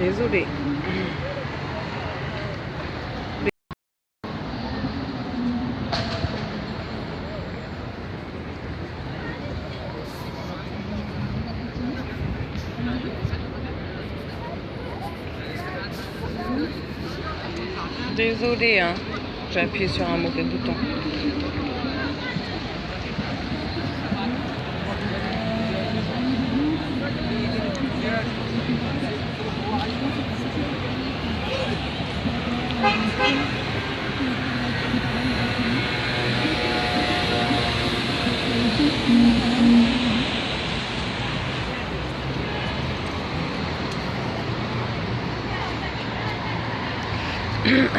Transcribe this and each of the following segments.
Désolée. Désolée, hein. J'ai appuyé sur un mauvais bouton.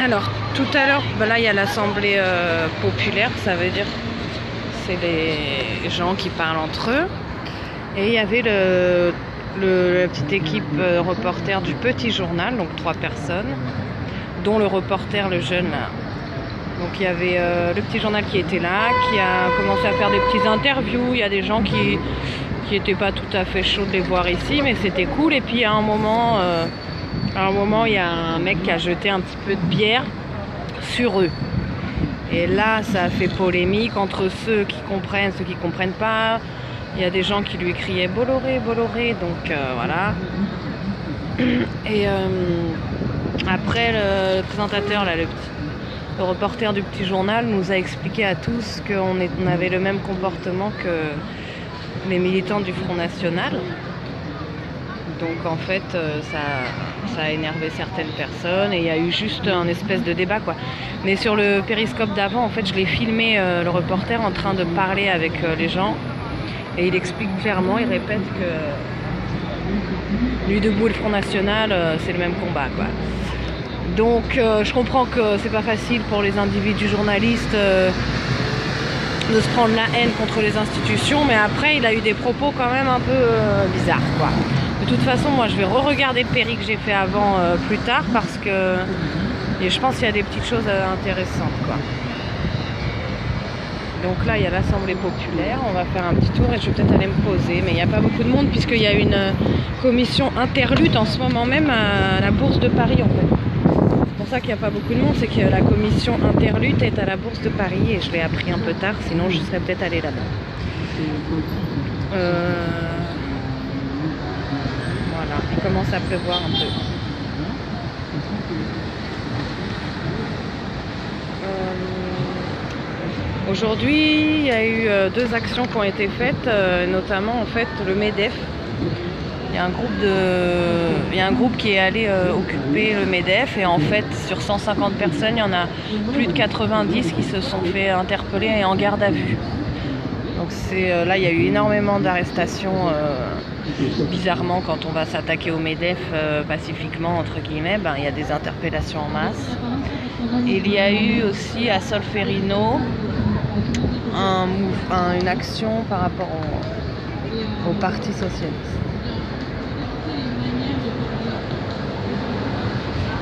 Alors, tout à l'heure, là il y a l'assemblée populaire, ça veut dire c'est les gens qui parlent entre eux. Et il y avait la petite équipe reporter du petit journal, donc 3 personnes, dont le reporter, le jeune là. Donc il y avait le petit journal qui était là, qui a commencé à faire des petites interviews. Il y a des gens qui n'étaient pas tout à fait chauds de les voir ici, mais c'était cool. Et puis à un moment, il y a un mec qui a jeté un petit peu de bière sur eux. Et là, ça a fait polémique entre ceux qui comprennent, ceux qui comprennent pas. Il y a des gens qui lui criaient Bolloré, Bolloré, donc voilà. Et après, le présentateur, là, le reporter du petit journal, nous a expliqué à tous qu'on avait le même comportement que les militants du Front National. Donc en fait, ça a énervé certaines personnes et il y a eu juste un espèce de débat, quoi. Mais sur le périscope d'avant, en fait, je l'ai filmé, le reporter, en train de parler avec les gens. Et il explique clairement, il répète que Nuit debout et le Front National, c'est le même combat, quoi. Donc je comprends que c'est pas facile pour les individus journalistes de se prendre la haine contre les institutions, mais après il a eu des propos quand même un peu bizarres, quoi. De toute façon, moi je vais re-regarder le péri que j'ai fait avant plus tard parce que je pense qu'il y a des petites choses intéressantes, quoi. Donc là, il y a l'Assemblée populaire. On va faire un petit tour et je vais peut-être aller me poser. Mais il n'y a pas beaucoup de monde puisqu'il y a une commission interlutte en ce moment même à la Bourse de Paris, en fait. C'est pour ça qu'il n'y a pas beaucoup de monde. C'est que la commission interlutte est à la Bourse de Paris et je l'ai appris un peu tard. Sinon, je serais peut-être allée là-bas. Voilà, il commence à pleuvoir un peu. Aujourd'hui, il y a eu 2 actions qui ont été faites, notamment en fait le MEDEF. Il y a un groupe qui est allé occuper le MEDEF et en fait sur 150 personnes, il y en a plus de 90 qui se sont fait interpeller et en garde à vue. Donc là, il y a eu énormément d'arrestations. Bizarrement, quand on va s'attaquer au MEDEF pacifiquement, entre guillemets, il y a des interpellations en masse. Et il y a eu aussi à Solferino une action par rapport au Parti socialiste.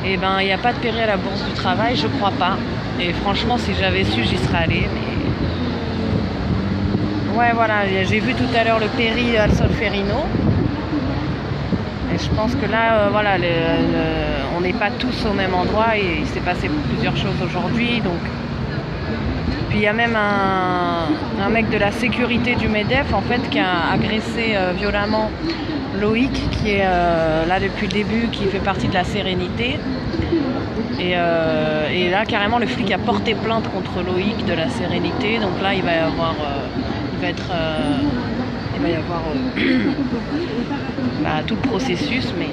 Et il n'y a pas de péri à la Bourse du Travail, je crois pas. Et franchement, si j'avais su, j'y serais allée. Mais ouais, voilà, j'ai vu tout à l'heure le péri à Solferino. Et je pense que là, voilà, on n'est pas tous au même endroit et il s'est passé plusieurs choses aujourd'hui. Donc, puis il y a même un mec de la sécurité du MEDEF en fait qui a agressé violemment Loïc, qui est là depuis le début, qui fait partie de la Sérénité. Et là, carrément, le flic a porté plainte contre Loïc de la Sérénité. Donc là, il va y avoir tout le processus, mais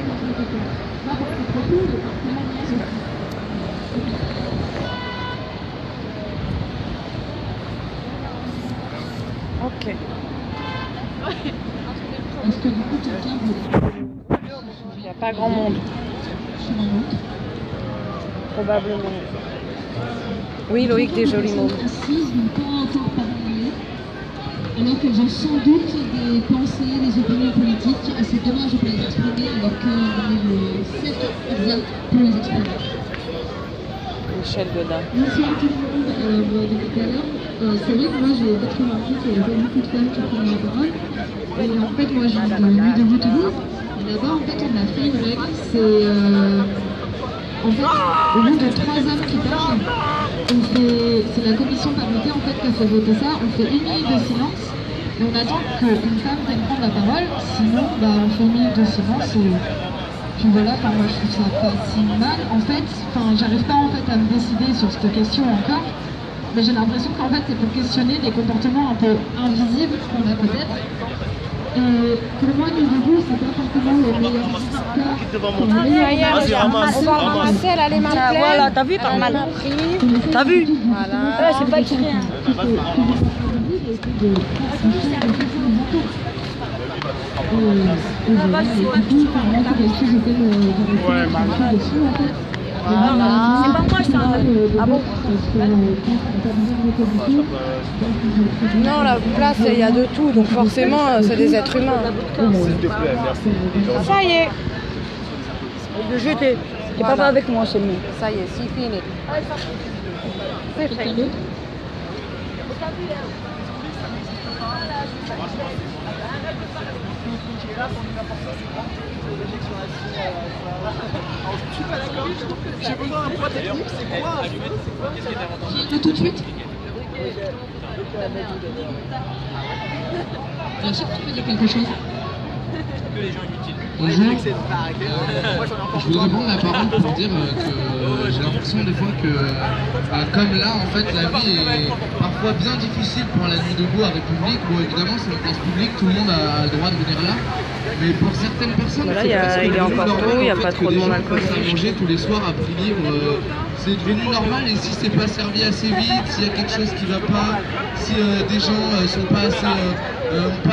ok. Il n'y a pas grand monde. Probablement. Oui, Loïc, des jolis mots. Alors que j'ai sans doute des pensées, des opinions politiques, et c'est dommage de ne pas les exprimer alors qu'on est le 7 exact pour les exprimer. Michel Godin. Merci à tout le monde depuis tout à l'heure. C'est vrai que moi j'ai vite remarqué qu'il n'y avait pas beaucoup de femmes qui prenaient la parole. Et en fait, moi je viens de Nuit debout toujours. là-bas, en fait, on a fait une règle, en fait, au bout de 3 hommes qui parlent, c'est la commission paritaire en fait qui a fait voter ça, on fait 1 minute de silence et on attend qu'une femme vienne prendre la parole, sinon on fait 1 minute de silence et puis voilà, moi je trouve ça pas si mal. En fait, j'arrive pas en fait à me décider sur cette question encore, mais j'ai l'impression qu'en fait c'est pour questionner des comportements un peu invisibles qu'on a peut-être. Et pour moi, le début, c'est pas forcément le meilleur On va ramasser, elle a les mains pleines. Voilà, t'as vu par mal. T'as vu? Voilà. C'est pas écrit rien. C'est pas moi, ça. Ah bon? Non, la place, il y a de tout, donc forcément, c'est des êtres humains. Ça y est. De jeter. Et pas avec moi, c'est mieux. Ça y est, c'est fini. C'est fait. J'ai besoin d'un point technique, c'est quoi? Tout de suite. Bien sûr, tu peux dire quelque chose. Bonjour. Je voudrais prendre la parole pour dire que j'ai l'impression des fois que, comme là, en fait, la vie est parfois bien difficile pour la nuit debout à République. Bon, évidemment, c'est une place publique, tout le monde a le droit de venir là. Mais pour certaines personnes, Voilà, c'est presque il est devenu encore normal, tôt, il n'y a en fait, pas que trop de des monde gens à passent côté. à manger tous les soirs à prix libre. C'est devenu normal, et si c'est pas servi assez vite, s'il y a quelque chose qui va pas, si des gens ont pas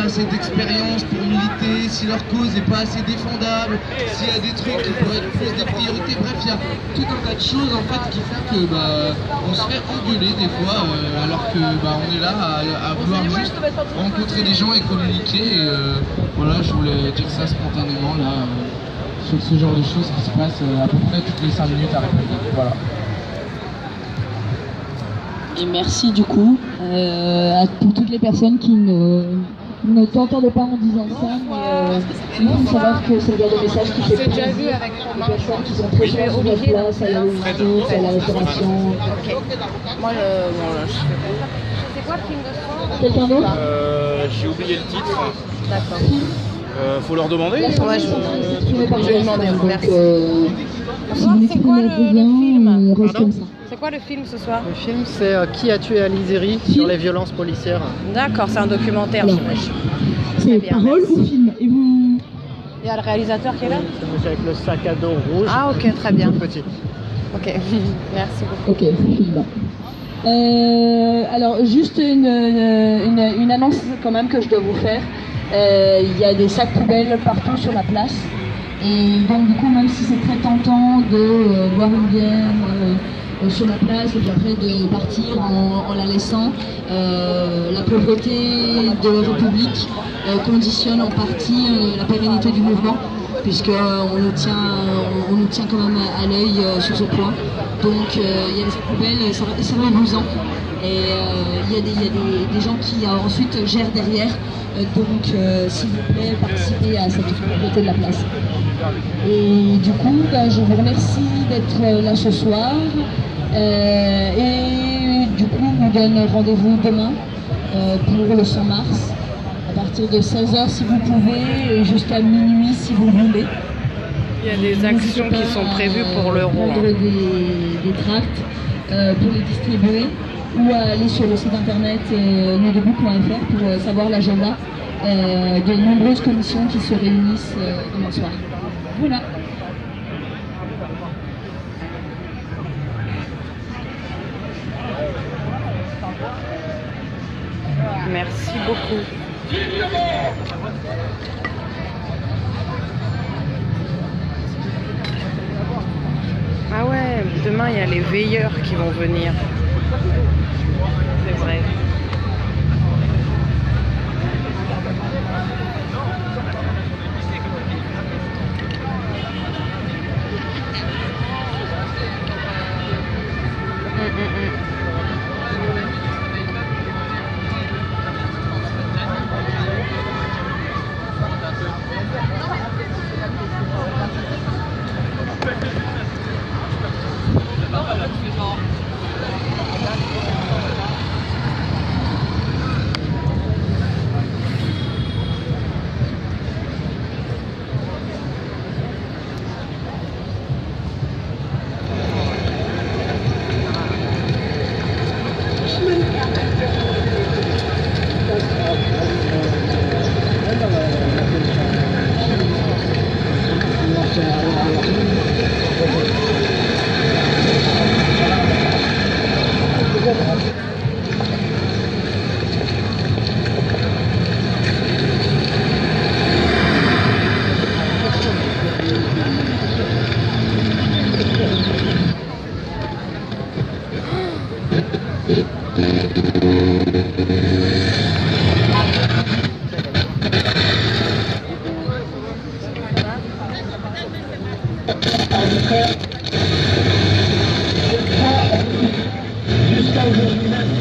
assez d'expérience pour militer, si leur cause n'est pas assez défendable, s'il y a des trucs qui pourraient être plus des priorités, bref, il y a tout un tas de choses en fait qui font que on se fait engueuler des fois alors que on est là à vouloir juste rencontrer des gens et communiquer, et voilà, je voulais dire ça spontanément là sur ce genre de choses qui se passent à peu près toutes les 5 minutes à République. Voilà. Et merci du coup pour toutes les personnes qui ne t'entendaient pas en disant ça, mais il faut savoir que c'est le genre de message qui fait plaisir aux personnes qui sont très souvent sur la place, à la logistique, à la restauration. Moi, je fais pas. C'est quoi le film de soir? Quelqu'un d'autre? J'ai oublié le titre. D'accord. Faut leur demander. Ouais, je vais demander. Merci. C'est quoi le film? On reste comme ça. C'est quoi le film ce soir? Le film, c'est Qui a tué Alizeri sur les violences policières. D'accord, c'est un documentaire, j'imagine. C'est bien, parole merci. ou film? Et vous? Il y a le réalisateur qui est là? C'est le monsieur avec le sac à dos rouge. Ah ok, très bien. Tout petit. Ok, merci beaucoup. Ok, film. Alors, juste une annonce quand même que je dois vous faire. Il y a des sacs poubelles partout sur la place. Et donc, du coup, même si c'est très tentant de boire une bière sur la place et puis après de partir en la laissant, la pauvreté de République conditionne en partie la pérennité du mouvement, puisqu'on nous tient quand même à l'œil sur ce point. Donc il y a des sacs poubelles, c'est amusant. Et il y a des gens qui ensuite gèrent derrière. Donc s'il vous plaît, participez à cette propriété de la place. Et du coup, je vous remercie d'être là ce soir. Et du coup, on vous donne rendez-vous demain pour le 100 mars, à partir de 16h si vous pouvez, et jusqu'à minuit si vous voulez. Il y a des actions qui sont prévues pour l'euro. Prendre des tracts pour les distribuer, ou à aller sur le site internet nudebout.fr pour savoir l'agenda de nombreuses commissions qui se réunissent demain soir. Voilà. Merci beaucoup. Ah ouais, demain il y a les veilleurs qui vont venir. C'est vrai. arbitraire. Jusqu'à aujourd'hui même,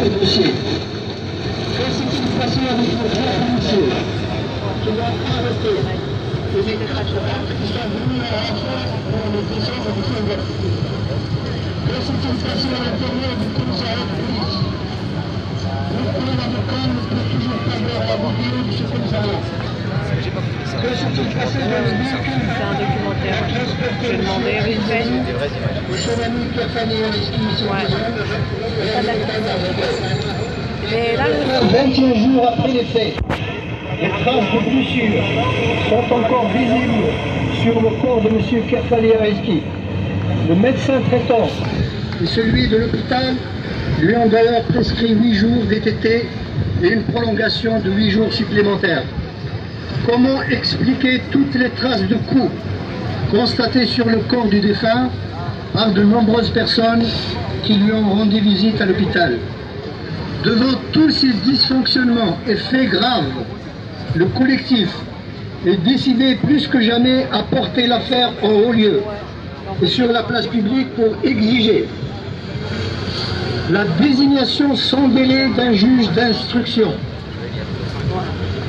le dossier. Et c'est une façon avec le grand policier qui doit arrêter les déclarations qui sont venus à la fois pour les décembre de février. Et c'est une façon à l'intérieur du commissariat de police. Le premier avocat ne peut toujours pas voir la vidéo de ce commissariat. Que c'est une façon de le dire que C'est un documentaire. J'ai demandé vite fait. son ami qui a fait les excuses. Ouais. Et là, 21 jours après les faits, les traces de blessures sont encore visibles sur le corps de M. Kerfali Areski. Le médecin traitant et celui de l'hôpital lui ont d'ailleurs prescrit 8 jours DTT et une prolongation de 8 jours supplémentaires. Comment expliquer toutes les traces de coups constatées sur le corps du défunt par de nombreuses personnes qui lui ont rendu visite à l'hôpital? Devant tous ces dysfonctionnements et faits graves, le collectif est décidé plus que jamais à porter l'affaire en haut lieu et sur la place publique pour exiger la désignation sans délai d'un juge d'instruction,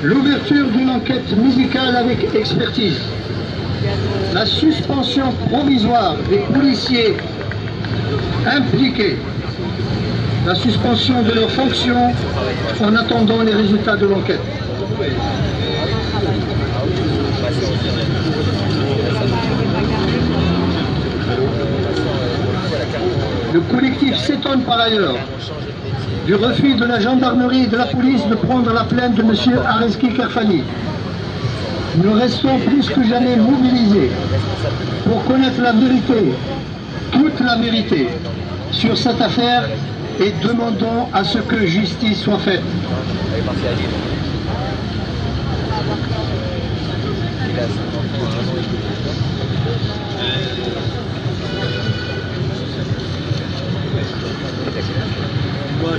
l'ouverture d'une enquête musicale avec expertise, la suspension provisoire des policiers impliqués, la suspension de leurs fonctions en attendant les résultats de l'enquête. Le collectif s'étonne par ailleurs du refus de la gendarmerie et de la police de prendre la plainte de M. Areski Kerfali. Nous restons plus que jamais mobilisés pour connaître la vérité, toute la vérité, sur cette affaire et demandons à ce que justice soit faite. Moi,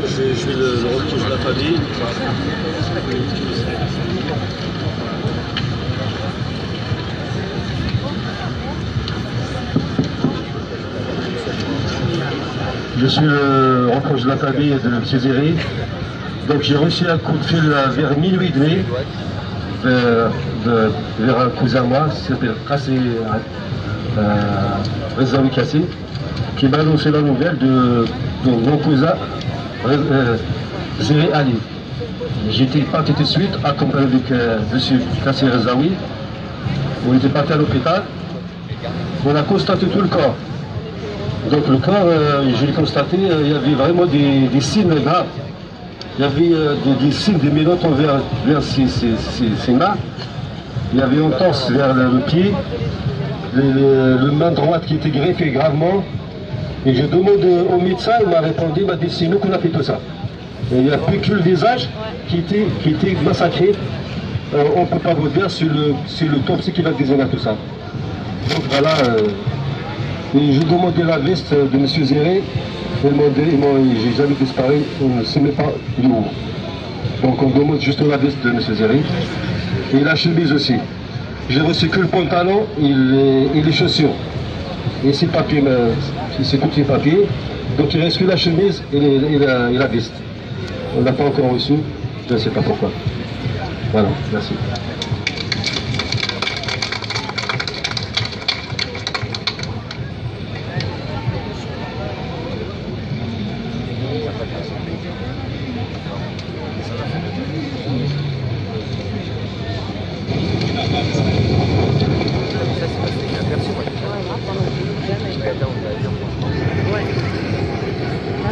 je suis le retour de la famille. Je suis le reproche de la famille de M. Zéry. Donc j'ai reçu un coup de fil vers minuit et demi vers un cousin à moi, qui s'appelle Rezaoui Kassi, qui m'a annoncé la nouvelle de mon cousin Zéry Ali. J'étais parti tout de suite, accompagné avec M. Kassi Rezaoui. On était parti à l'hôpital. On a constaté tout le corps. Donc le corps, je l'ai constaté, il y avait vraiment des signes graves. Il y avait des signes de menottes vers ses mains. Il y avait une entorse vers le pied, le main droite qui était greffée gravement. Et je demande au médecin, il m'a répondu, il m'a dit c'est nous qu'on a fait tout ça. Et il n'y a plus que le visage qui était massacré. On ne peut pas vous dire si l'autopsie qui va désigner tout ça. Donc voilà. Et je demandais la veste de M. Zéry, j'ai jamais disparu, on ne sait même pas d'où. Donc on demande juste la veste de M. Zéry. Et la chemise aussi. J'ai reçu que le pantalon et les chaussures. Et ces papiers, c'est tous les papiers. Donc il reste que la chemise et la veste. On n'a pas encore reçu, je ne sais pas pourquoi. Voilà, merci.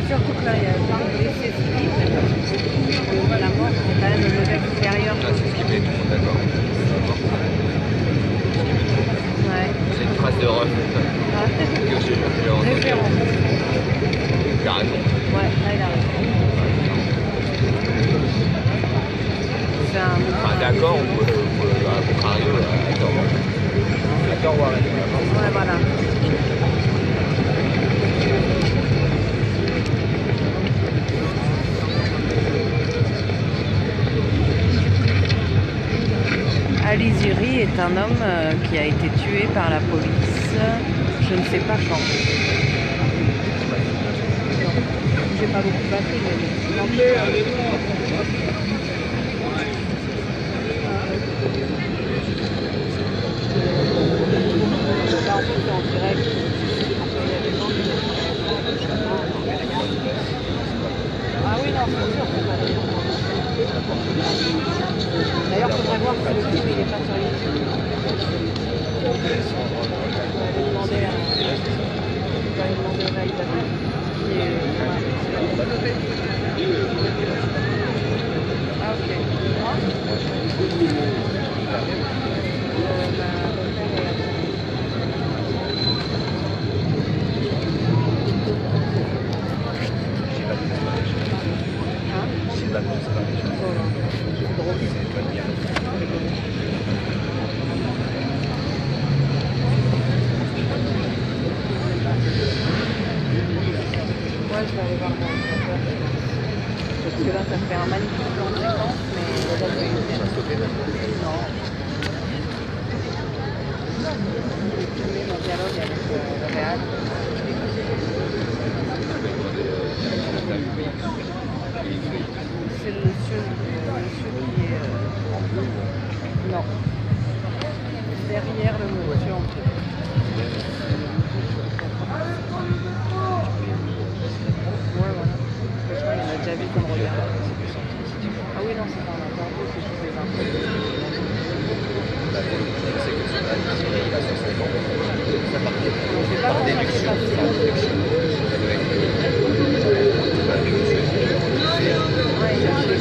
Surtout que là, il y a plein de blessés civils. La mort, c'est quand même le level supérieur. C'est ce qui met tout le monde d'accord. un homme qui a été tué par la police, je ne sais pas quand. J'ai pas beaucoup de batterie, mais là, en plus, en direct. Ah oui, non, c'est sûr, c'est pas sûr. D'ailleurs, il faudrait voir si le film il est pas sur YouTube. On va aller demander à réalisateur qui est... Ah ok. Ouais, je vais aller voir mon réalisateur. Parce que là, ça fait un magnifique plan de séquence, mais il y a de non. J'ai mon dialogue avec le réal. C'est le monsieur qui est en bleu. Non. Derrière le monsieur en bleu. Ouais, voilà. Je crois qu'il en a déjà vu comme regard. Ah oui, non, c'est pas un interview, c'est juste des infos. On sait pas comment ça s'est passé. Ouais, il a fait.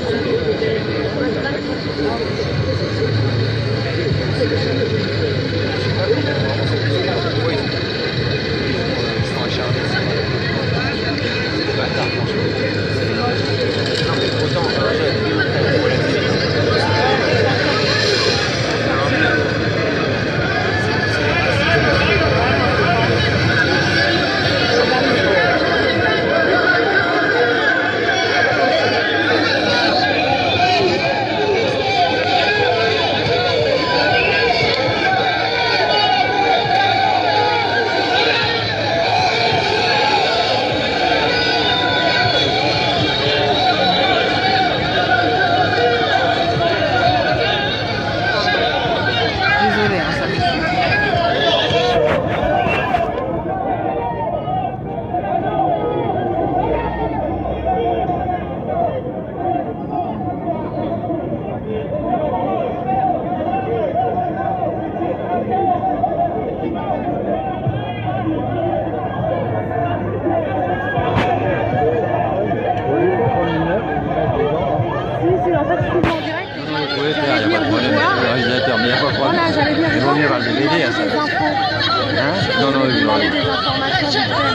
Non, non, il va. Des informations vite fait,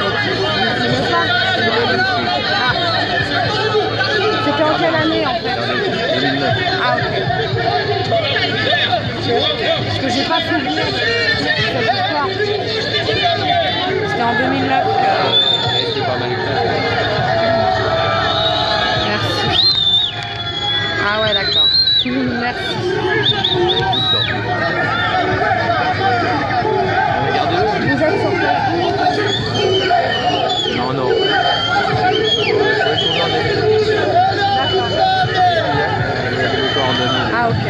mais tu ne pas. C'était en quelle année en fait? 2009. Ah ok. Parce que j'ai pas souvenir de cette histoire. C'était en 2009 que... C'est pas mal éclaté. Merci. Ah ouais, d'accord. Merci. Vous êtes sur Facebook? Non, non. D'accord. Ah ok.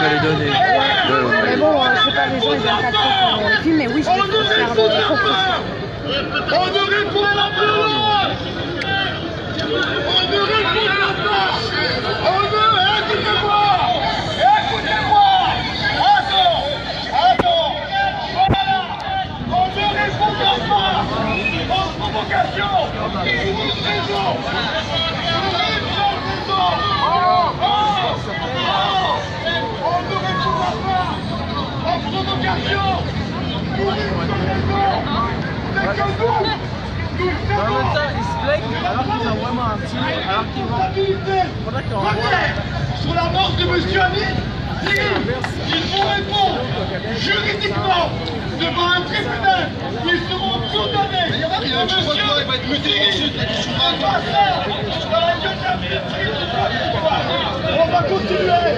Les donner. Mais bon, je sais pas, les gens ils viennent pas trop pour le film, mais oui, je vais faire des propos. On ne répond pas plus loin. On ne répond pas. On veut, écoutez-moi. Écoutez-moi. Attends. Voilà. On ne répond pas aux provocations. Sur la mort de Monsieur Ami, Ils vont répondre juridiquement devant un tribunal. Ils seront condamnés. Mais il n'y a rien, je vois quoi, il va être muté ensuite. Pas ça dans la gueule d'un on va continuer.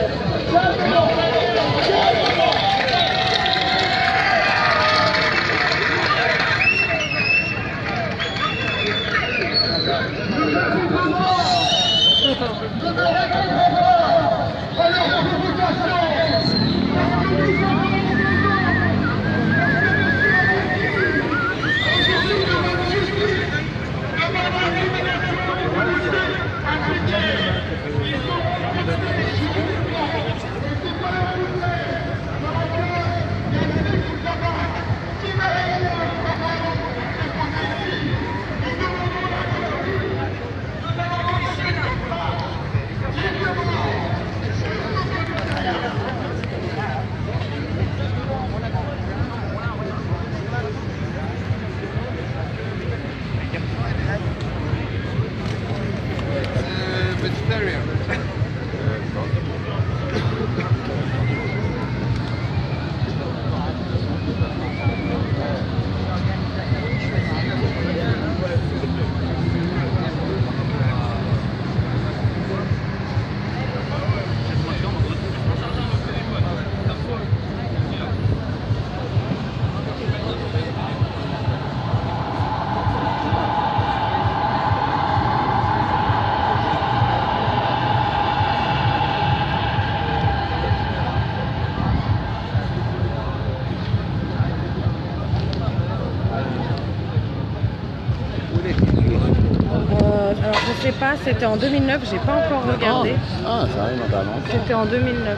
Alors je sais pas, c'était en 2009, j'ai pas encore regardé. Ah, ça arrive notamment. C'était en 2009.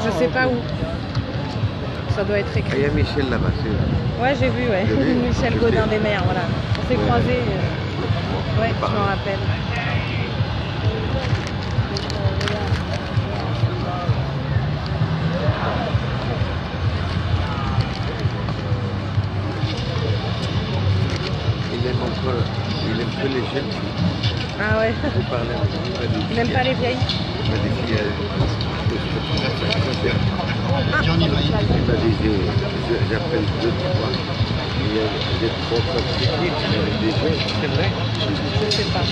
Je sais pas où. Ça doit être écrit. Il y a Michel là-bas, c'est là. Ouais, j'ai vu, ouais. Michel Gaudin des Mers, voilà. On s'est croisés. Ouais, je m'en rappelle. Il aime que les jeunes. Ah ouais. Il n'aime pas les vieilles. J'appelle 2, 3. Il y a des 3 petites, il y a des jeunes. C'est vrai? Je sais pas.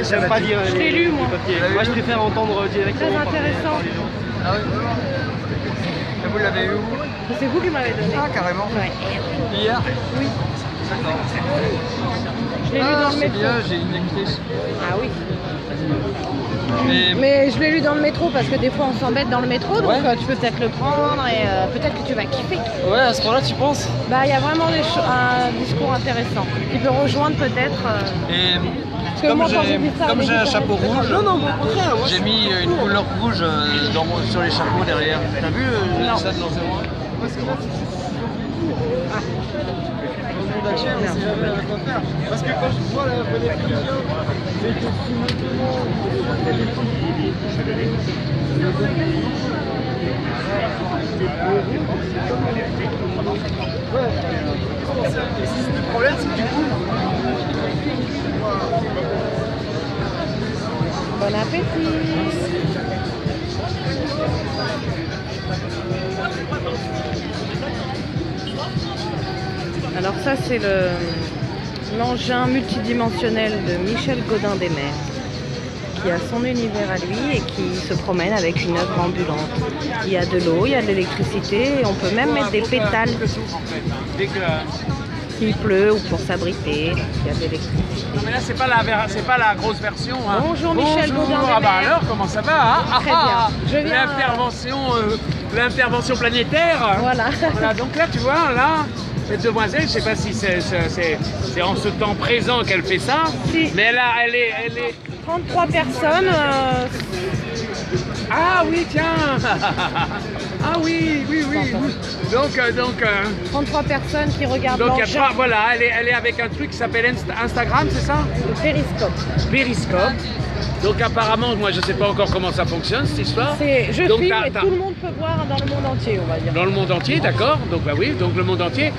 J'aime pas dire. Je l'ai lu, moi. Moi, je préfère entendre directement. Très intéressant. Ah oui. Et vous l'avez eu où? C'est vous qui m'avez donné. Ah, carrément. Ouais. Hier? Oui. D'accord. Je l'ai lu dans le métro. Bien, j'ai une lectrice. Ah oui. Mais je l'ai lu dans le métro parce que des fois on s'embête dans le métro, donc tu peux peut-être le prendre et peut-être que tu vas kiffer. Ouais, à ce moment-là, tu penses? Bah, il y a vraiment un discours intéressant qui peut rejoindre peut-être. Et Comme j'ai un chapeau rouge, j'ai mis une couleur rouge sur les chapeaux derrière. T'as vu ça de l'ancien roi? Parce que quand je vois la le problème, c'est que du coup. Bon appétit. Alors ça c'est l'engin multidimensionnel de Michel Gaudin-Desmers qui a son univers à lui et qui se promène avec une œuvre ambulante. Il y a de l'eau, il y a de l'électricité et on peut même mettre des pétales s'il pleut ou pour s'abriter. Il y a de l'électricité. Non mais là c'est pas la grosse version. Hein. Bonjour Michel Gaudin-Desmers. Ah bah alors comment ça va hein? Très bien. Je viens l'intervention planétaire. Voilà. Voilà. Donc là tu vois là. Cette demoiselle, je ne sais pas si c'est en ce temps présent qu'elle fait ça, si. Mais là, elle est... 33 personnes. Ah oui, tiens. Ah oui. Donc 33 personnes qui regardent l'engin. Voilà, elle est avec un truc qui s'appelle Instagram, c'est ça? Périscope. Donc apparemment, moi je sais pas encore comment ça fonctionne cette histoire. Je filme et tout le monde peut voir dans le monde entier, on va dire. Dans le monde entier, d'accord. Donc bah oui, donc le monde entier.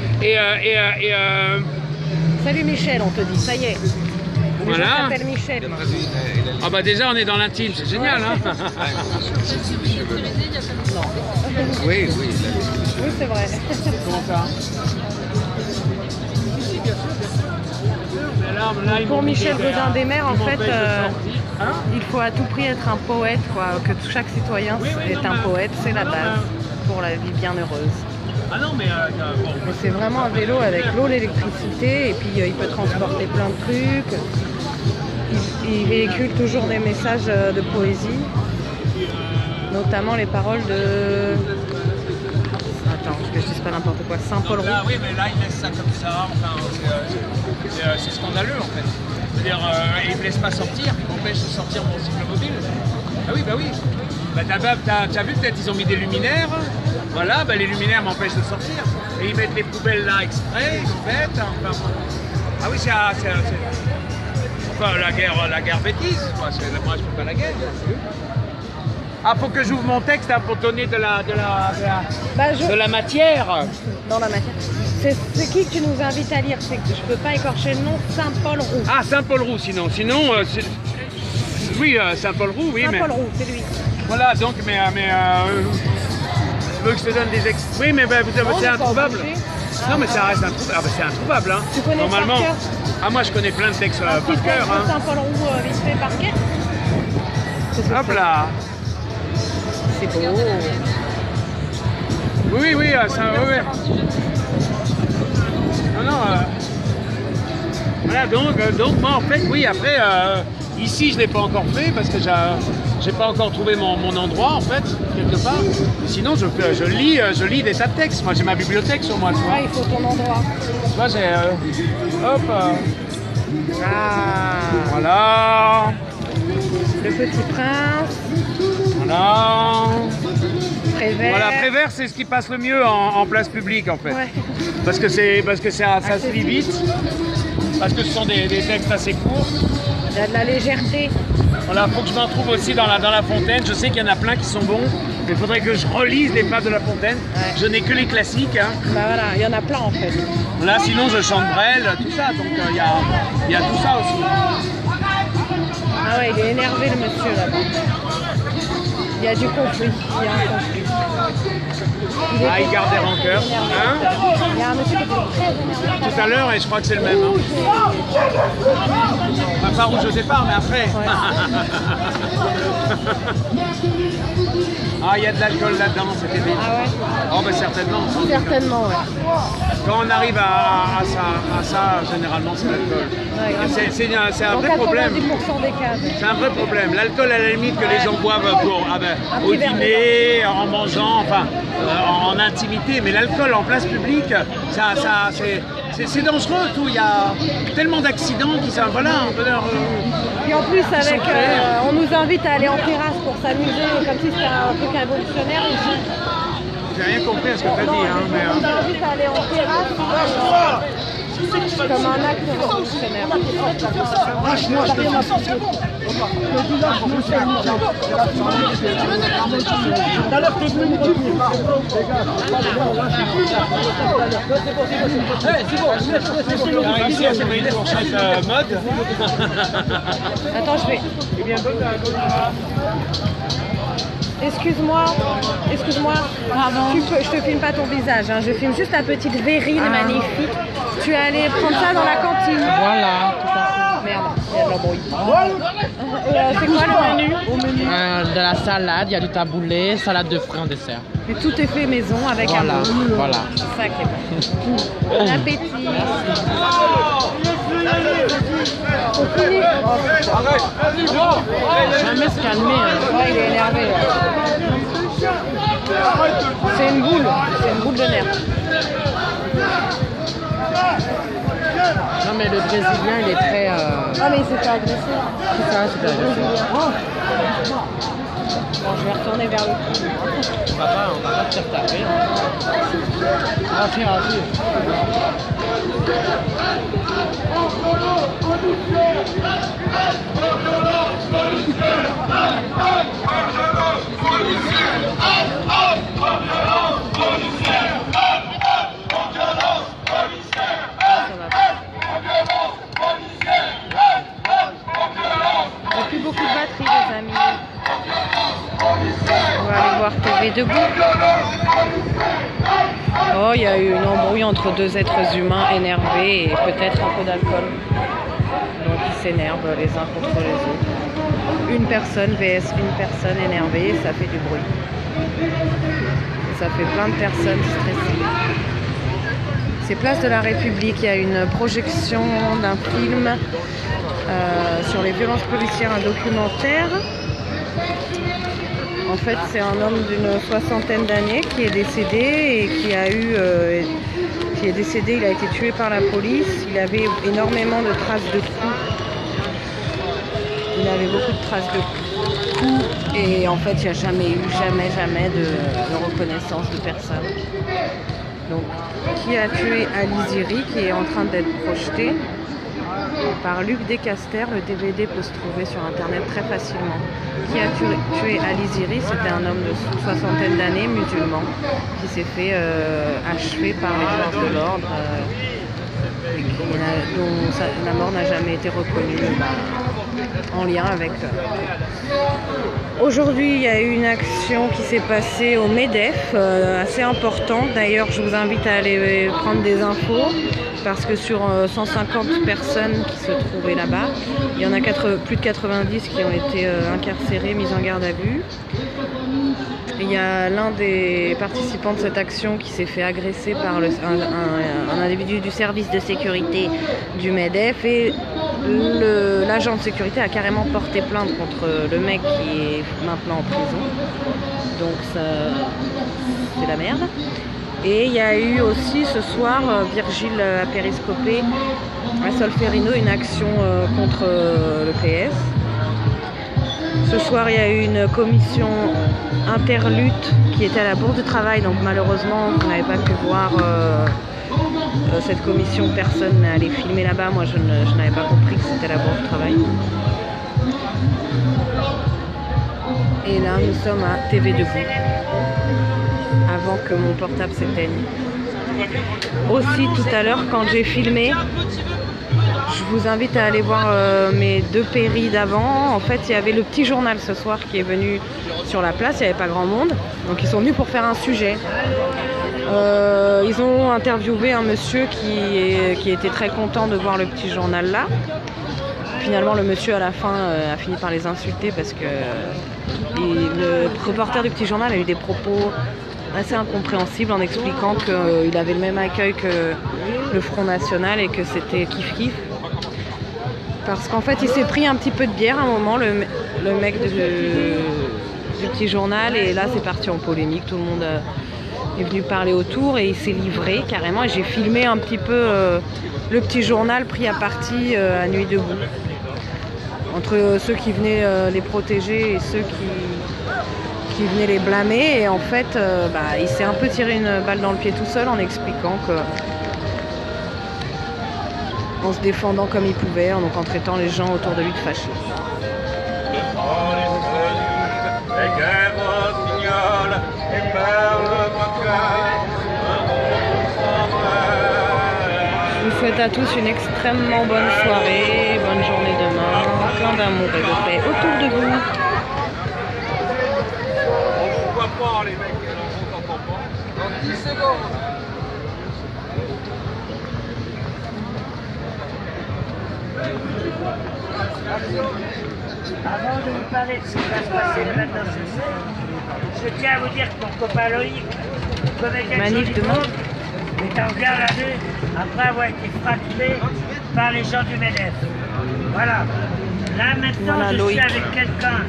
Salut Michel, on te dit, ça y est. Voilà. Je m'appelle Michel. Ah bah déjà on est dans l'intime, c'est génial hein. Non. Oui. Oui, c'est vrai. Comment ça? Pour Michel Gaudin-Desmers, en fait, il faut à tout prix être un poète, quoi. Que chaque citoyen est un poète, c'est la base pour la vie bien heureuse. Ah non, mais c'est vraiment un vélo avec l'eau, l'électricité, et puis il peut transporter plein de trucs. Il véhicule toujours des messages de poésie, notamment les paroles de... Attends, que je dise pas n'importe quoi. Saint-Paul Roux. Ah oui, mais là, il laisse ça comme ça. Enfin, c'est scandaleux, en fait. C'est-à-dire, il ne me laisse pas sortir, il m'empêche de sortir mon cyclomobile. Ah oui, bah oui. Bah, t'as vu, peut-être, ils ont mis des luminaires. Voilà, bah, les luminaires m'empêchent de sortir. Et ils mettent les poubelles là exprès, ils sont bêtes. Enfin, ah oui, enfin, la guerre bêtise, quoi. Moi, je ne fais pas la guerre. Ah, faut que j'ouvre mon texte hein, pour donner de la matière. Dans la matière. C'est qui que tu nous invites à lire? C'est que je peux pas écorcher le nom. Saint-Paul Roux. Ah, Saint-Paul Roux, sinon. Oui, Saint-Paul Roux, oui. Saint-Paul Roux, c'est lui. Voilà, donc, tu veux que je te donne des extraits? Oui, mais c'est introuvable. Non, mais ça reste introuvable. Ah, bah, c'est introuvable, hein. Tu connais normalement. Par cœur? Ah, moi, je connais plein de textes par cœur. Hein. Saint-Paul Roux, vite fait par cœur. Hop là. C'est beau. Oui, oui. Non. Voilà, donc moi, en fait, oui, après, ici, je ne l'ai pas encore fait parce que j'ai pas encore trouvé mon endroit, en fait, quelque part. Sinon, je lis des tas de textes. Moi, j'ai ma bibliothèque sur moi, tu vois. Ah, il faut ton endroit. Tu vois, j'ai... hop. Ah. Voilà. Le Petit Prince. Voilà. Prévert. Voilà, Prévert, c'est ce qui passe le mieux en place publique, en fait. Ouais. Parce que ça se lit vite. Parce que ce sont des textes assez courts. Il y a de la légèreté. Voilà, faut que je m'en trouve aussi dans la Fontaine. Je sais qu'il y en a plein qui sont bons, mais il faudrait que je relise les fables de La Fontaine. Ouais. Je n'ai que les classiques. Hein. Bah voilà, il y en a plein en fait. Là, sinon je chante Brel, tout ça. Donc il y a tout ça aussi. Ah ouais, il est énervé le monsieur là-bas. Il y a du conflit. Il y a un conflit. Il garde des rancœurs. Hein? Il y a un monsieur qui est très énervé. Tout à l'heure, et je crois que c'est le même. Hein. pas rouge au départ, mais après. Ah, il y a de l'alcool là-dedans, c'est débile. Ah ouais? Oh, ben certainement. Certainement, ouais. Quand on arrive à ça, généralement, c'est l'alcool. Ouais, c'est un dans vrai problème. 90% des cas. C'est un vrai problème. L'alcool, à la limite, que les gens boivent au dîner, en mangeant, enfin, en intimité. Mais l'alcool en place publique, c'est dangereux, tout. Il y a tellement d'accidents qui sont. Voilà, et en plus, avec, on nous invite à aller en terrasse pour s'amuser, comme si c'était un truc révolutionnaire ici. J'ai rien compris à ce que tu as dit. On nous invite à aller en terrasse comme un acte révolutionnaire. Lâche-moi, je te dis. Tout à l'heure, t'es venu me retenir. Tu as réussi à trouver une fourchette mode. Attends, je vais. Excuse-moi. Pardon. Je te filme pas ton visage, hein. Je filme juste ta petite verrine magnifique. Tu es allé prendre ça dans la cantine. Voilà, tout à fait. Merde, il y a de l'embrouille. C'est quoi le menu? De la salade, il y a du taboulé, salade de fruits en dessert. Et tout est fait maison avec amour. Voilà. C'est ça qui est bon. Bon appétit. Jamais se calmer. Ouais, il est énervé. C'est une boule de nerfs. Non mais le Brésilien il est très... Ah mais il s'est fait agresser. C'est ça, c'est agressé. Bon, je vais retourner vers le coup. On va pas te faire taper. Rapide. J'ai plus beaucoup de batterie, les amis. On va aller voir TV Debout. Oh, il y a eu une embrouille entre deux êtres humains énervés et peut-être un peu d'alcool. Donc ils s'énervent les uns contre les autres. Une personne vs une personne énervée, ça fait du bruit. Ça fait plein de personnes stressées. C'est Place de la République, il y a une projection d'un film sur les violences policières, un documentaire. En fait, c'est un homme d'une soixantaine d'années qui est décédé et qui a été tué par la police. Il avait énormément de traces de coups. Il avait beaucoup de traces de coups et en fait, il n'y a jamais eu de reconnaissance de personne. Donc, qui a tué Ali Ziri, qui est en train d'être projeté par Luc Descaster. Le DVD peut se trouver sur internet très facilement. Qui a tué Ali Ziri? C'était un homme de soixantaine d'années, musulman, qui s'est fait achever par les forces de l'ordre, dont la mort n'a jamais été reconnue en lien avec... Aujourd'hui, il y a eu une action qui s'est passée au MEDEF, assez importante. D'ailleurs, je vous invite à aller prendre des infos, parce que sur 150 personnes qui se trouvaient là-bas, il y en a plus de 90 qui ont été incarcérés, mis en garde à vue. Il y a l'un des participants de cette action qui s'est fait agresser par un individu du service de sécurité du MEDEF, et l'agent de sécurité a carrément porté plainte contre le mec qui est maintenant en prison. Donc ça, c'est la merde. Et il y a eu aussi ce soir, Virgile a périscopé à Solferino, une action contre le PS. Ce soir, il y a eu une commission interlutte qui était à la Bourse du Travail, donc malheureusement, vous n'avez pas pu voir cette commission, personne n'est allé filmer là-bas. Moi, je n'avais pas compris que c'était la Bourse du Travail. Et là, nous sommes à TV Debout, avant que mon portable s'éteigne. Aussi, tout à l'heure, quand j'ai filmé, je vous invite à aller voir mes deux péris d'avant. En fait, il y avait le petit journal ce soir qui est venu sur la place, il n'y avait pas grand monde. Donc ils sont venus pour faire un sujet. Ils ont interviewé un monsieur qui était très content de voir le petit journal là. finalement, le monsieur à la fin a fini par les insulter parce que le reporter du petit journal a eu des propos assez incompréhensibles en expliquant qu'il avait le même accueil que le Front National et que c'était kiff-kiff. Parce qu'en fait, il s'est pris un petit peu de bière à un moment, le mec du petit journal, et là, c'est parti en polémique. Tout le monde est venu parler autour et il s'est livré carrément. Et j'ai filmé un petit peu le petit journal pris à partie à Nuit debout. Entre ceux qui venaient les protéger et ceux qui venaient les blâmer. Et en fait, il s'est un peu tiré une balle dans le pied tout seul en expliquant que... en se défendant comme il pouvait, donc en traitant les gens autour de lui de fâcheux. Je vous souhaite à tous une extrêmement bonne soirée, bonne journée demain, plein d'amour et de paix autour de vous. On voit pas les mecs, on t'entend pas. Dans 10 secondes. Avant de vous parler de ce qui va se passer maintenant sur scène, je tiens à vous dire que mon copain Loïc, comédien Manif demain, est en garde à vue après avoir été frappé par les gens du MEDEF. Voilà. Là maintenant, voilà, je Loïc. suis avec quelqu'un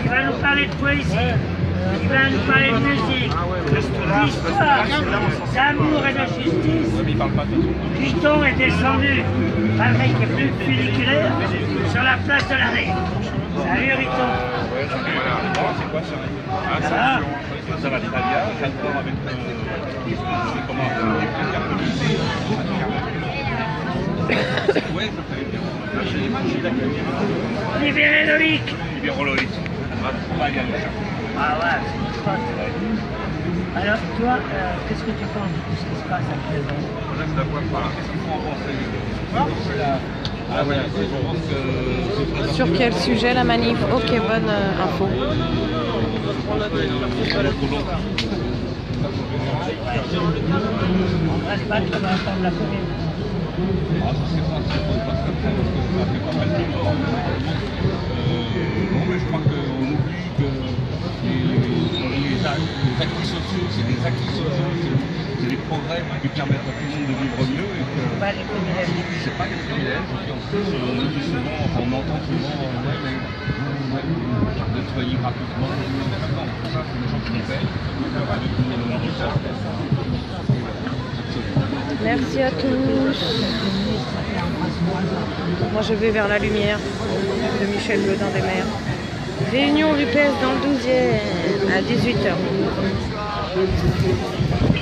qui va nous parler de poésie, qui va nous parler de musique, d'histoire, d'amour et de justice. Riton est descendu, malgré qu'il est plus funiculaire, sur la place de l'Arrêt. Salut Riton. Ça va? Ça va très bien, j'adore avec Libérez Loïc. Libérons Loïc. Ah ouais, c'est pas vrai. Alors toi, qu'est-ce que tu penses de tout ce qui se passe actuellement? J'aime la voix pas. Qu'est-ce qu'il faut en penser? Ah ouais, je pense que... Sur quel sujet la manif? Ok, bonne info. On reste pas qui va attendre la commune. Ah, je sais pas si on passe comme ça parce qu'on a fait pas mal de temps. Non, mais je crois qu'on oublie que les acquis sociaux, c'est des acquis sociaux, c'est des progrès qui permettent à tout le monde de vivre mieux. Et que c'est pas des privilèges. C'est pas des privilèges. Et puis en plus, on dit souvent, enfin, on entend souvent, de soigner gratuitement. Ça, c'est des gens qui nous payent. Merci à tous. Moi je vais vers la lumière de Michel Gaudin des Mers. Réunion du PS dans le 12e à 18h.